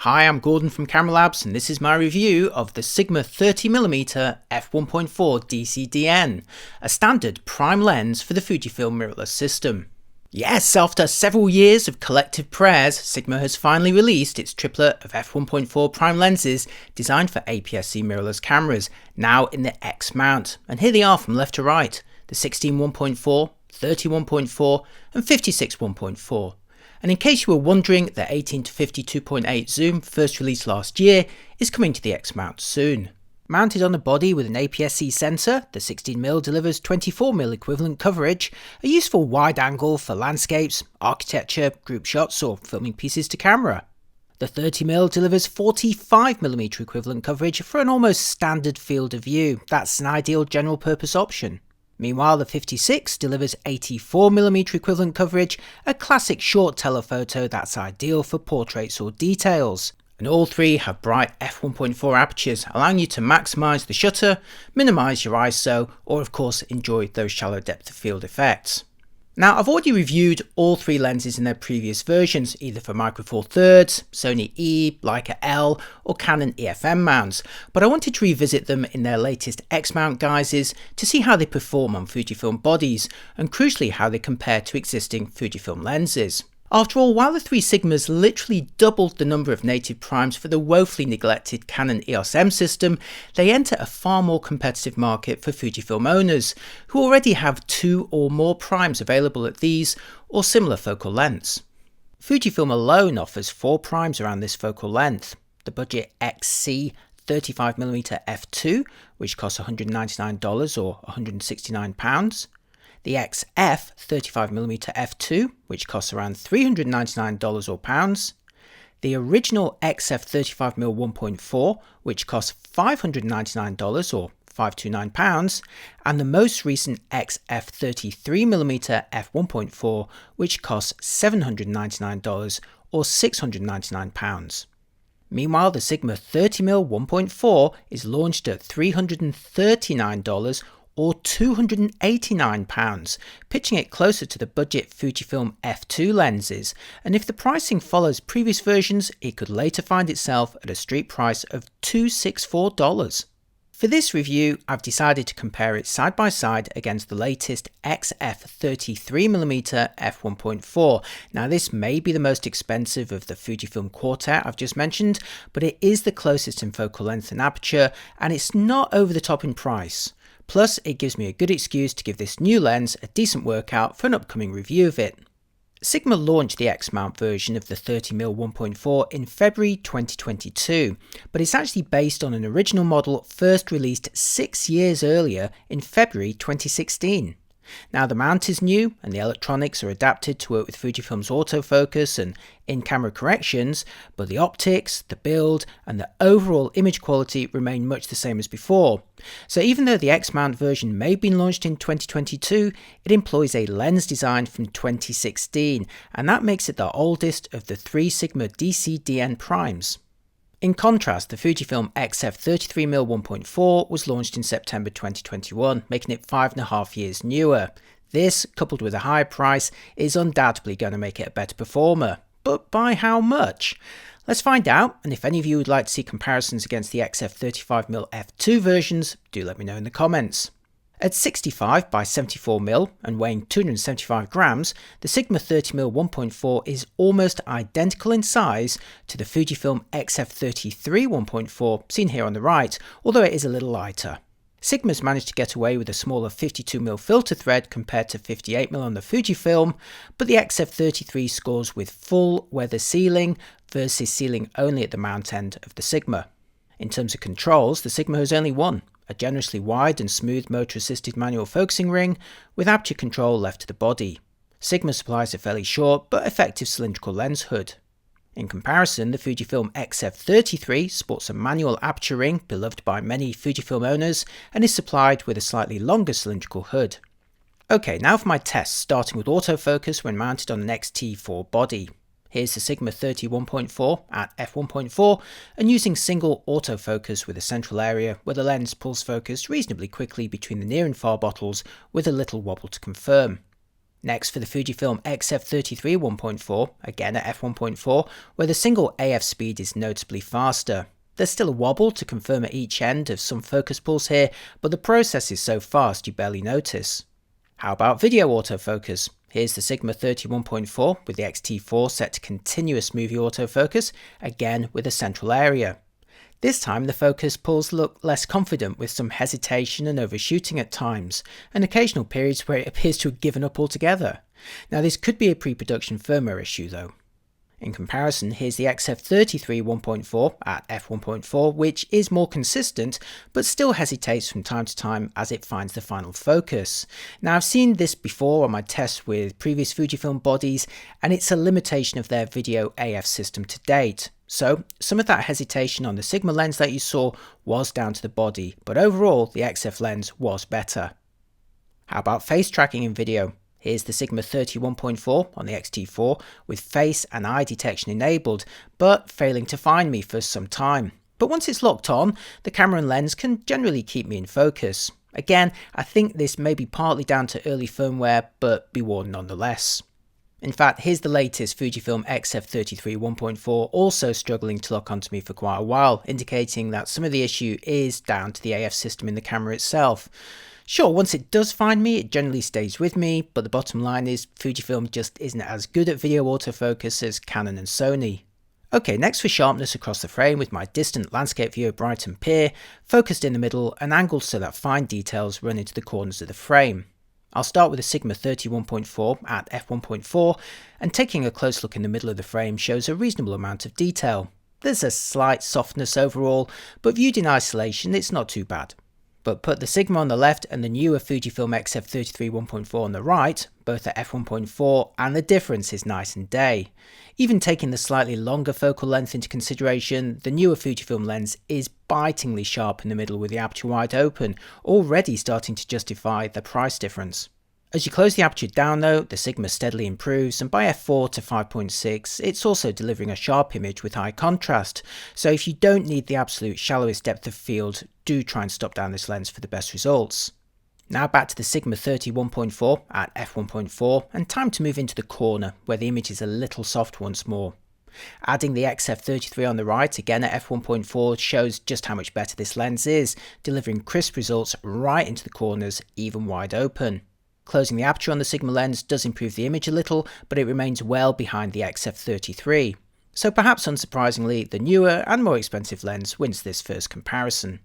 Hi, I'm Gordon from Camera Labs, and this is my review of the Sigma 30mm f1.4 DCDN, a standard prime lens for the Fujifilm mirrorless system. Yes, after several years of collective prayers, Sigma has finally released its triplet of f1.4 prime lenses designed for APS-C mirrorless cameras, now in the X-mount. And here they are from left to right, the 16 1.4, 30 1.4 and 56 1.4. And in case you were wondering, the 18 to 52.8 zoom, first released last year, is coming to the X-mount soon. Mounted on a body with an APS-C sensor, the 16mm delivers 24mm equivalent coverage, a useful wide angle for landscapes, architecture, group shots or filming pieces to camera. The 30mm delivers 45mm equivalent coverage for an almost standard field of view. That's an ideal general purpose option. Meanwhile, the 56 delivers 84mm equivalent coverage, a classic short telephoto that's ideal for portraits or details. And all three have bright f1.4 apertures, allowing you to maximise the shutter, minimise your ISO, or of course enjoy those shallow depth of field effects. Now, I've already reviewed all three lenses in their previous versions, either for Micro Four Thirds, Sony E, Leica L, or Canon EFM mounts, but I wanted to revisit them in their latest X-mount guises to see how they perform on Fujifilm bodies, and crucially how they compare to existing Fujifilm lenses. After all, while the three Sigmas literally doubled the number of native primes for the woefully neglected Canon EOS M system, they enter a far more competitive market for Fujifilm owners, who already have 2 or more primes available at these or similar focal lengths. Fujifilm alone offers 4 primes around this focal length: the budget XC 35mm f2, which costs $199 or £169, the XF 35mm f2, which costs around $399 or pounds, the original XF 35mm 1.4, which costs $599 or £529, and the most recent XF 33mm f1.4, which costs $799 or £699. Meanwhile, the Sigma 30mm 1.4 is launched at $339 or £289, pitching it closer to the budget Fujifilm f2 lenses, and if the pricing follows previous versions, it could later find itself at a street price of $264. For this review, I've decided to compare it side by side against the latest XF 33mm f1.4. Now, this may be the most expensive of the Fujifilm quartet I've just mentioned, but it is the closest in focal length and aperture, and it's not over the top in price. Plus, it gives me a good excuse to give this new lens a decent workout for an upcoming review of it. Sigma launched the X-mount version of the 30mm 1.4 in February 2022, but it's actually based on an original model first released 6 years earlier in February 2016. Now, the mount is new and the electronics are adapted to work with Fujifilm's autofocus and in-camera corrections, but the optics, the build and the overall image quality remain much the same as before. So even though the X-mount version may have been launched in 2022, it employs a lens design from 2016, and that makes it the oldest of the 3 Sigma DCDN primes. In contrast, the Fujifilm XF 33mm 1.4 was launched in September 2021, making it 5.5 years newer. This, coupled with a higher price, is undoubtedly going to make it a better performer. But by how much? Let's find out, and if any of you would like to see comparisons against the XF 35mm f2 versions, do let me know in the comments. At 65 by 74mm and weighing 275 grams, the Sigma 30mm 1.4 is almost identical in size to the Fujifilm XF 33 1.4 seen here on the right, although it is a little lighter. Sigma's managed to get away with a smaller 52mm filter thread compared to 58mm on the Fujifilm, but the XF 33 scores with full weather sealing versus sealing only at the mount end of the Sigma. In terms of controls, the Sigma has only one: a generously wide and smooth motor-assisted manual focusing ring with aperture control left to the body. Sigma supplies a fairly short but effective cylindrical lens hood. In comparison, the Fujifilm XF 33 sports a manual aperture ring beloved by many Fujifilm owners and is supplied with a slightly longer cylindrical hood. Okay, now for my tests, starting with autofocus when mounted on an X-T4 body. Here's the Sigma 30 1.4 at f1.4 and using single autofocus with a central area where the lens pulls focus reasonably quickly between the near and far bottles with a little wobble to confirm. Next for the Fujifilm X-F33 1.4, again at f1.4, where the single AF speed is noticeably faster. There's still a wobble to confirm at each end of some focus pulls here, but the process is so fast you barely notice. How about video autofocus? Here's the Sigma 31.4 with the X-T4 set to continuous movie autofocus, again with a central area. This time the focus pulls look less confident with some hesitation and overshooting at times, and occasional periods where it appears to have given up altogether. Now this could be a pre-production firmware issue though. In comparison, here's the X-F33 1.4 at f1.4, which is more consistent, but still hesitates from time to time as it finds the final focus. Now I've seen this before on my tests with previous Fujifilm bodies, and it's a limitation of their video AF system to date. So some of that hesitation on the Sigma lens that you saw was down to the body, but overall the XF lens was better. How about face tracking in video? Here's the Sigma 31.4 on the X-T4 with face and eye detection enabled, but failing to find me for some time. But once it's locked on, the camera and lens can generally keep me in focus. Again, I think this may be partly down to early firmware, but be warned nonetheless. In fact, here's the latest Fujifilm X-F33 1.4 also struggling to lock onto me for quite a while, indicating that some of the issue is down to the AF system in the camera itself. Sure, once it does find me, it generally stays with me, but the bottom line is Fujifilm just isn't as good at video autofocus as Canon and Sony. Okay, next for sharpness across the frame with my distant landscape view of Brighton Pier, focused in the middle and angled so that fine details run into the corners of the frame. I'll start with a Sigma 31.4 at f1.4, and taking a close look in the middle of the frame shows a reasonable amount of detail. There's a slight softness overall, but viewed in isolation it's not too bad. But put the Sigma on the left and the newer Fujifilm X-F33 1.4 on the right, both at f1.4, and the difference is night and day. Even taking the slightly longer focal length into consideration, the newer Fujifilm lens is bitingly sharp in the middle with the aperture wide open, already starting to justify the price difference. As you close the aperture down though, the Sigma steadily improves, and by f4 to 5.6 it's also delivering a sharp image with high contrast, so if you don't need the absolute shallowest depth of field, do try and stop down this lens for the best results. Now back to the Sigma 31.4 at f1.4, and time to move into the corner where the image is a little soft once more. Adding the X-F33 on the right, again at f1.4, shows just how much better this lens is, delivering crisp results right into the corners, even wide open. Closing the aperture on the Sigma lens does improve the image a little, but it remains well behind the X-F33. So perhaps unsurprisingly, the newer and more expensive lens wins this first comparison.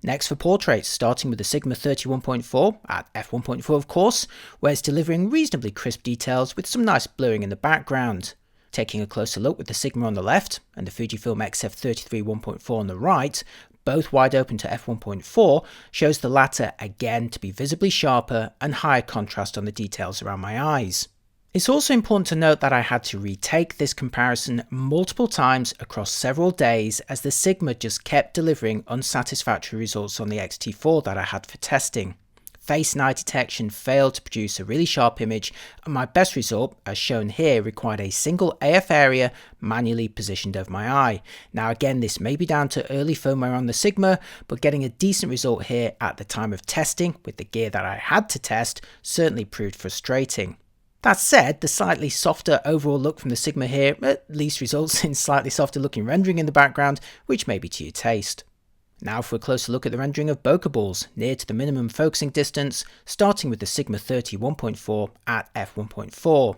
Next for portraits, starting with the Sigma 31.4 at f1.4 of course, where it's delivering reasonably crisp details with some nice blurring in the background. Taking a closer look with the Sigma on the left and the Fujifilm X-F33 1.4 on the right, both wide open to f1.4, shows the latter again to be visibly sharper and higher contrast on the details around my eyes. It's also important to note that I had to retake this comparison multiple times across several days as the Sigma just kept delivering unsatisfactory results on the X-T4 that I had for testing. Face and eye detection failed to produce a really sharp image, and my best result, as shown here, required a single AF area manually positioned over my eye. Now again, this may be down to early firmware on the Sigma, but getting a decent result here at the time of testing with the gear that I had to test certainly proved frustrating. That said, the slightly softer overall look from the Sigma here at least results in slightly softer looking rendering in the background, which may be to your taste. Now for a closer look at the rendering of bokeh balls, near to the minimum focusing distance, starting with the Sigma 31.4 at f1.4.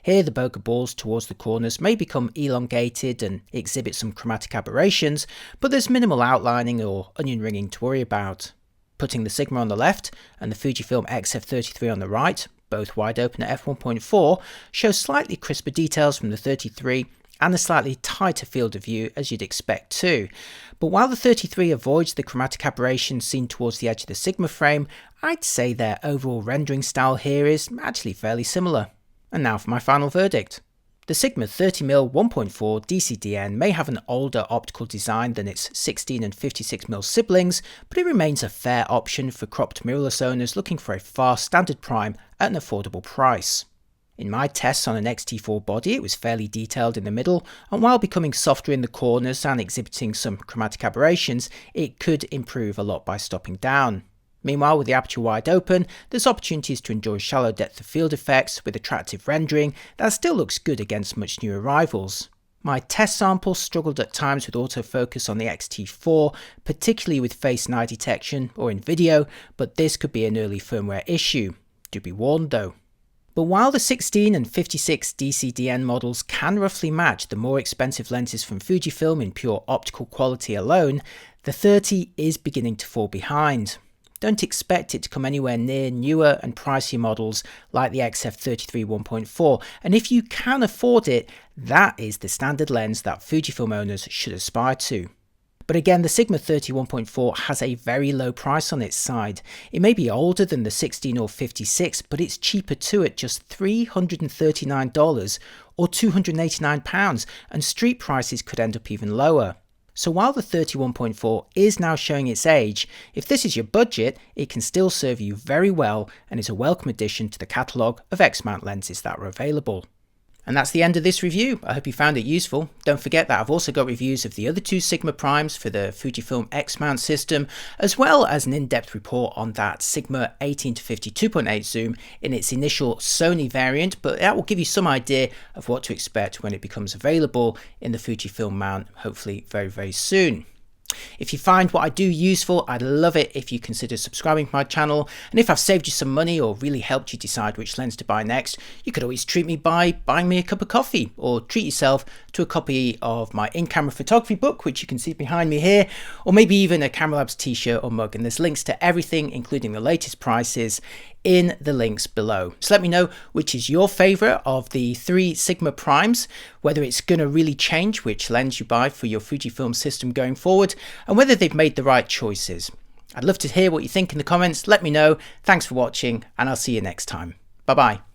Here the bokeh balls towards the corners may become elongated and exhibit some chromatic aberrations, but there's minimal outlining or onion ringing to worry about. Putting the Sigma on the left and the Fujifilm X-F33 on the right, both wide open at f1.4, shows slightly crisper details from the 33 and a slightly tighter field of view as you'd expect too. But while the 33 avoids the chromatic aberration seen towards the edge of the Sigma frame, I'd say their overall rendering style here is actually fairly similar. And now for my final verdict. The Sigma 30mm 1.4 DCDN may have an older optical design than its 16 and 56mm siblings, but it remains a fair option for cropped mirrorless owners looking for a fast standard prime at an affordable price. In my tests on an X-T4 body, it was fairly detailed in the middle, and while becoming softer in the corners and exhibiting some chromatic aberrations, it could improve a lot by stopping down. Meanwhile, with the aperture wide open, there's opportunities to enjoy shallow depth of field effects with attractive rendering that still looks good against much newer rivals. My test sample struggled at times with autofocus on the X-T4, particularly with face and eye detection or in video, but this could be an early firmware issue. Do be warned though. But while the 16 and 56 DCDN models can roughly match the more expensive lenses from Fujifilm in pure optical quality alone, the 30 is beginning to fall behind. Don't expect it to come anywhere near newer and pricier models like the XF33 1.4, and if you can afford it, that is the standard lens that Fujifilm owners should aspire to. But again, the Sigma 30 1.4 has a very low price on its side. It may be older than the 16 or 56, but it's cheaper too at just $339 or £289, and street prices could end up even lower. So while the 31.4 is now showing its age, if this is your budget, it can still serve you very well and is a welcome addition to the catalogue of X-mount lenses that are available. And that's the end of this review. I hope you found it useful. Don't forget that I've also got reviews of the other two Sigma primes for the Fujifilm X-mount system, as well as an in-depth report on that Sigma 18-50 2.8 zoom in its initial Sony variant, but that will give you some idea of what to expect when it becomes available in the Fujifilm mount, hopefully very, very soon. If you find what I do useful, I'd love it if you consider subscribing to my channel, and if I've saved you some money or really helped you decide which lens to buy next, you could always treat me by buying me a cup of coffee, or treat yourself to a copy of my in-camera photography book, which you can see behind me here, or maybe even a Camera Labs t-shirt or mug, and there's links to everything, including the latest prices, in the links below. So let me know which is your favourite of the three Sigma primes, whether it's going to really change which lens you buy for your Fujifilm system going forward, and whether they've made the right choices. I'd love to hear what you think in the comments. Let me know. Thanks for watching, and I'll see you next time. Bye bye.